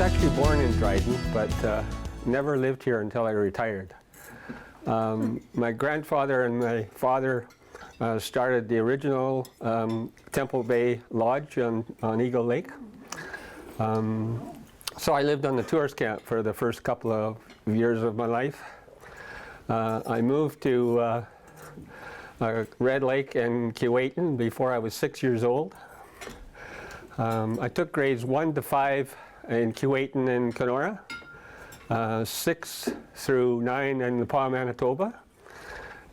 actually born in Dryden, but never lived here until I retired. My grandfather and my father started the original Temple Bay Lodge on Eagle Lake. So I lived on the tourist camp for the first couple of years of my life. I moved to Red Lake and Keewatin before I was 6 years old. I took grades 1 to 5 in Keewatin and Kenora, 6 through 9 in Nepal, Manitoba,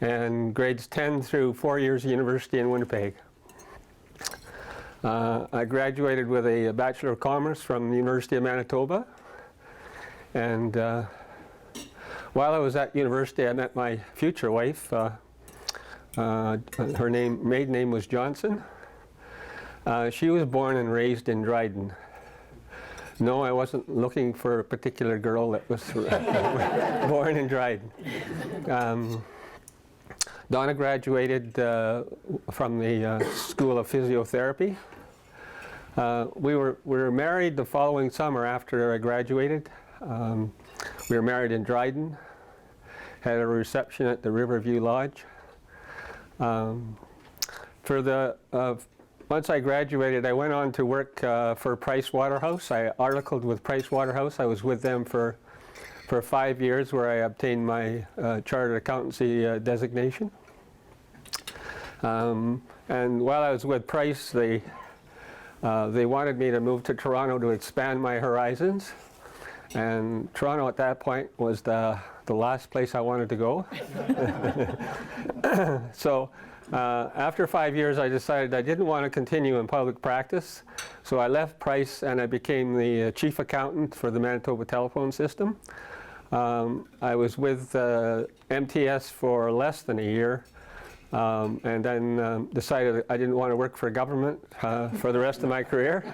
and grades 10 through 4 years of university in Winnipeg. I graduated with a Bachelor of Commerce from the University of Manitoba, and while I was at university I met my future wife. Her maiden name was Johnson. She was born and raised in Dryden. No, I wasn't looking for a particular girl that was born in Dryden. Donna graduated from the School of Physiotherapy. We were married the following summer after I graduated. We were married in Dryden, had a reception at the Riverview Lodge. Once I graduated, I went on to work for Price Waterhouse. I articled with Price Waterhouse. I was with them for 5 years, where I obtained my chartered accountancy designation. And while I was with Price, they wanted me to move to Toronto to expand my horizons. And Toronto at that point was the last place I wanted to go. So after 5 years, I decided I didn't want to continue in public practice. So I left Price and I became the chief accountant for the Manitoba telephone system. I was with MTS for less than a year, and then decided I didn't want to work for government for the rest of my career.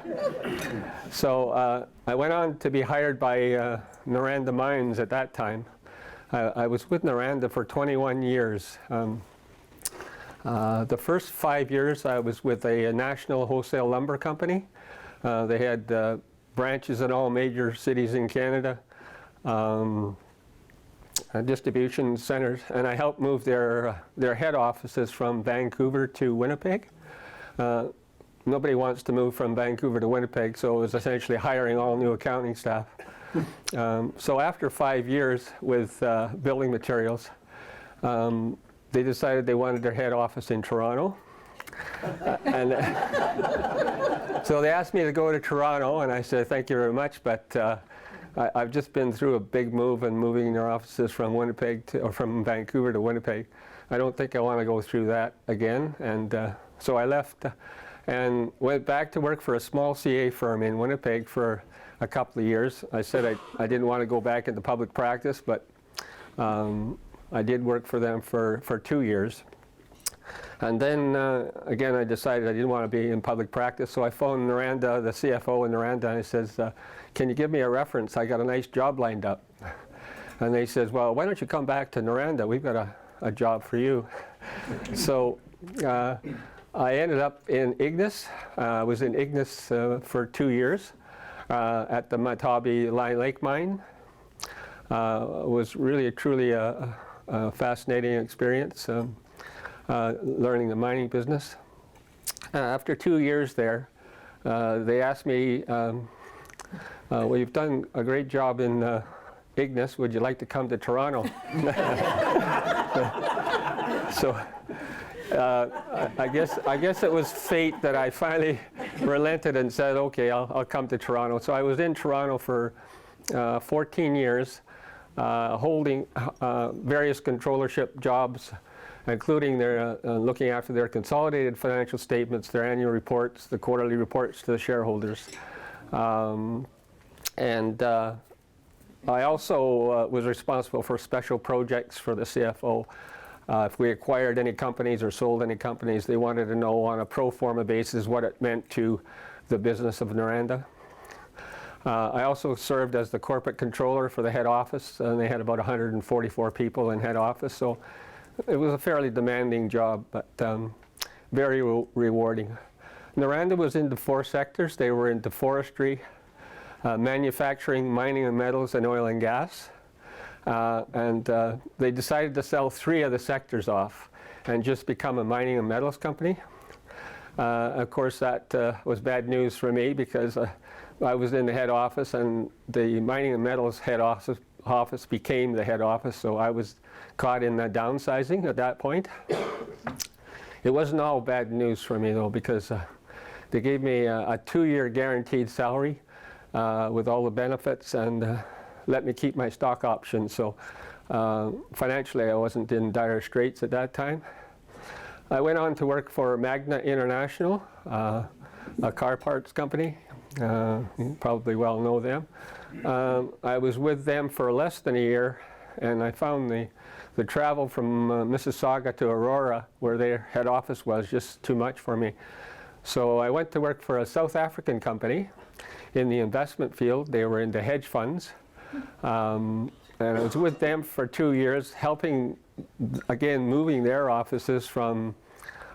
So I went on to be hired by Noranda Mines at that time. I was with Noranda for 21 years. The first 5 years I was with a national wholesale lumber company. They had branches in all major cities in Canada, distribution centers, and I helped move their head offices from Vancouver to Winnipeg. Nobody wants to move from Vancouver to Winnipeg, so it was essentially hiring all new accounting staff. So after 5 years with building materials, they decided they wanted their head office in Toronto. So they asked me to go to Toronto, and I said, thank you very much, but I've just been through a big move and moving their offices from from Vancouver to Winnipeg. I don't think I want to go through that again. And so I left and went back to work for a small CA firm in Winnipeg for a couple of years. I said I didn't want to go back into public practice, but I did work for them for 2 years. And then again, I decided I didn't want to be in public practice, so I phoned Noranda, the CFO in Noranda, and I says, can you give me a reference? I got a nice job lined up. And they says, well, why don't you come back to Noranda? We've got a job for you. So I ended up in Ignis. I was in Ignis for 2 years at the Matabi Lion Lake mine. It was really truly a fascinating experience, learning the mining business. After 2 years there, they asked me, well, you've done a great job in Ignis, would you like to come to Toronto? So I guess it was fate that I finally relented and said, okay, I'll come to Toronto. So I was in Toronto for 14 years, holding various controllership jobs, including their looking after their consolidated financial statements, their annual reports, the quarterly reports to the shareholders. And I also was responsible for special projects for the CFO. If we acquired any companies or sold any companies, they wanted to know on a pro forma basis what it meant to the business of Noranda. I also served as the corporate controller for the head office, and they had about 144 people in head office, so it was a fairly demanding job, but very rewarding. Noranda was into 4 sectors. They were into forestry, manufacturing, mining and metals, and oil and gas. And they decided to sell 3 of the sectors off and just become a mining and metals company. Of course, that was bad news for me because I was in the head office, and the mining and metals head office became the head office, so I was caught in the downsizing at that point. It wasn't all bad news for me, though, because they gave me a 2-year guaranteed salary with all the benefits, and let me keep my stock options. So financially, I wasn't in dire straits at that time. I went on to work for Magna International, a car parts company. You probably well know them. I was with them for less than a year, and I found the travel from Mississauga to Aurora, where their head office was, just too much for me. So I went to work for a South African company in the investment field. They were into hedge funds. And I was with them for 2 years, helping, again, moving their offices from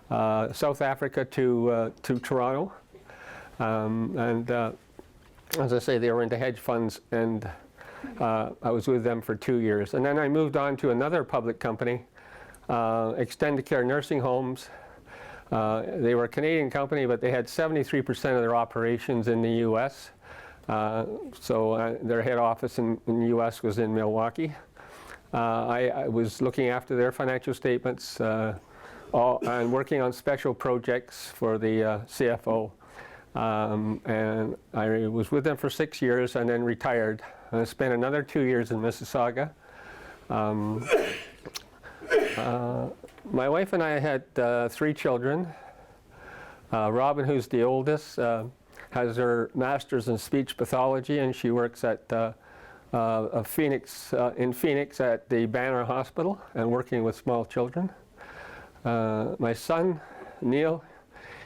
South Africa to Toronto. As I say, they were into hedge funds, and I was with them for 2 years. And then I moved on to another public company, Extended Care Nursing Homes. They were a Canadian company, but they had 73% of their operations in the U.S. So their head office in the U.S. was in Milwaukee. I was looking after their financial statements and working on special projects for the CFO. And I was with them for 6 years and then retired. I spent another 2 years in Mississauga. My wife and I had 3 children. Robin, who's the oldest, has her master's in speech pathology, and she works at in Phoenix at the Banner Hospital and working with small children. My son, Neil,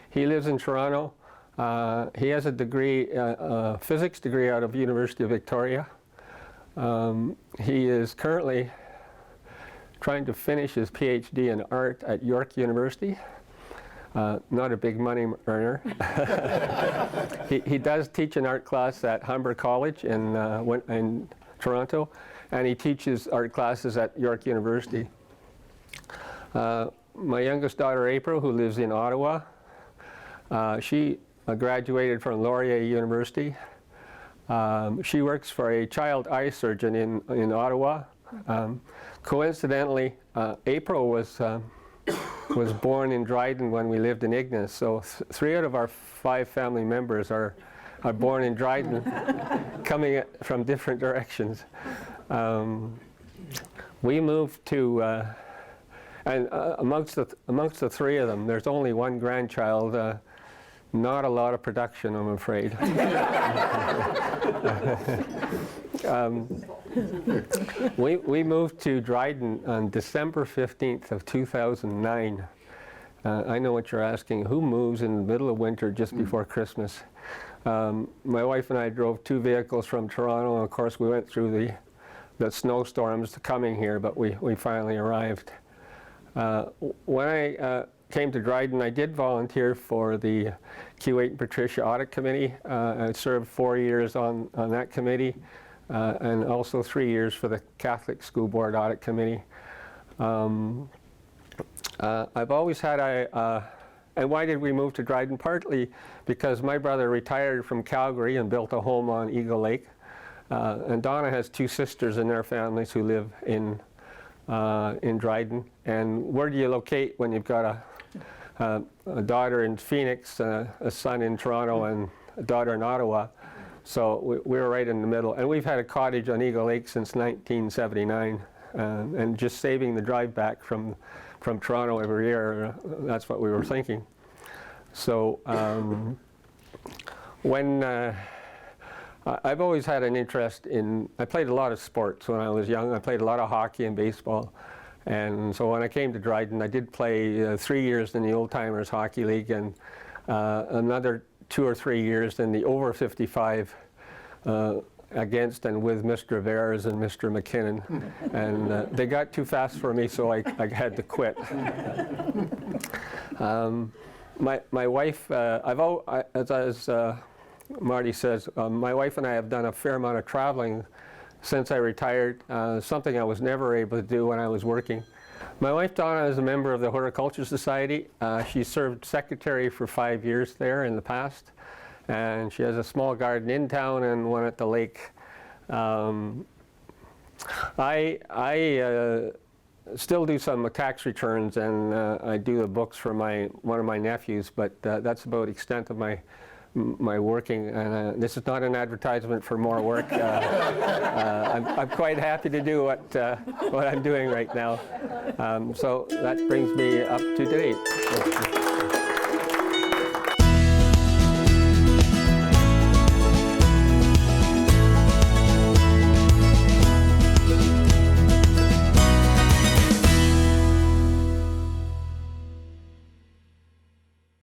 he lives in Toronto. He has a degree, a physics degree out of University of Victoria. He is currently trying to finish his PhD in art at York University. Not a big money earner. He does teach an art class at Humber College in Toronto, and he teaches art classes at York University. My youngest daughter, April, who lives in Ottawa, she graduated from Laurier University. She works for a child eye surgeon in Ottawa. Coincidentally, April was born in Dryden when we lived in Ignace, so 3 out of our 5 family members are born in Dryden, coming from different directions. We moved to, and amongst the 3 of them, there's only 1 grandchild. Not a lot of production, I'm afraid. We moved to Dryden on December 15th of 2009. I know what you're asking. Who moves in the middle of winter just before Christmas? My wife and I drove 2 vehicles from Toronto, and of course we went through the snowstorms coming here, but we finally arrived. When I came to Dryden, I did volunteer for the Q8 and Patricia Audit Committee. I served 4 years on that committee, and also 3 years for the Catholic School Board Audit Committee. I've always had and why did we move to Dryden? Partly because my brother retired from Calgary and built a home on Eagle Lake. And Donna has 2 sisters in their families who live in Dryden. And where do you locate when you've got a daughter in Phoenix, a son in Toronto, and a daughter in Ottawa? So we were right in the middle. And we've had a cottage on Eagle Lake since 1979. And just saving the drive back from Toronto every year, that's what we were thinking. So when I've always had an interest I played a lot of sports when I was young. I played a lot of hockey and baseball. And so when I came to Dryden, I did play 3 years in the Old Timers Hockey League and another 2 or 3 years in the over 55 against and with Mr. Veres and Mr. McKinnon. And they got too fast for me, so I had to quit. My wife, as Marty says, my wife and I have done a fair amount of traveling since I retired, something I was never able to do when I was working. My wife Donna is a member of the Horticulture Society. She served secretary for 5 years there in the past, and she has a small garden in town and one at the lake. I still do some tax returns, and I do the books for one of my nephews, but that's about the extent of my working. And this is not an advertisement for more work. I'm quite happy to do what I'm doing right now. So that brings me up to date.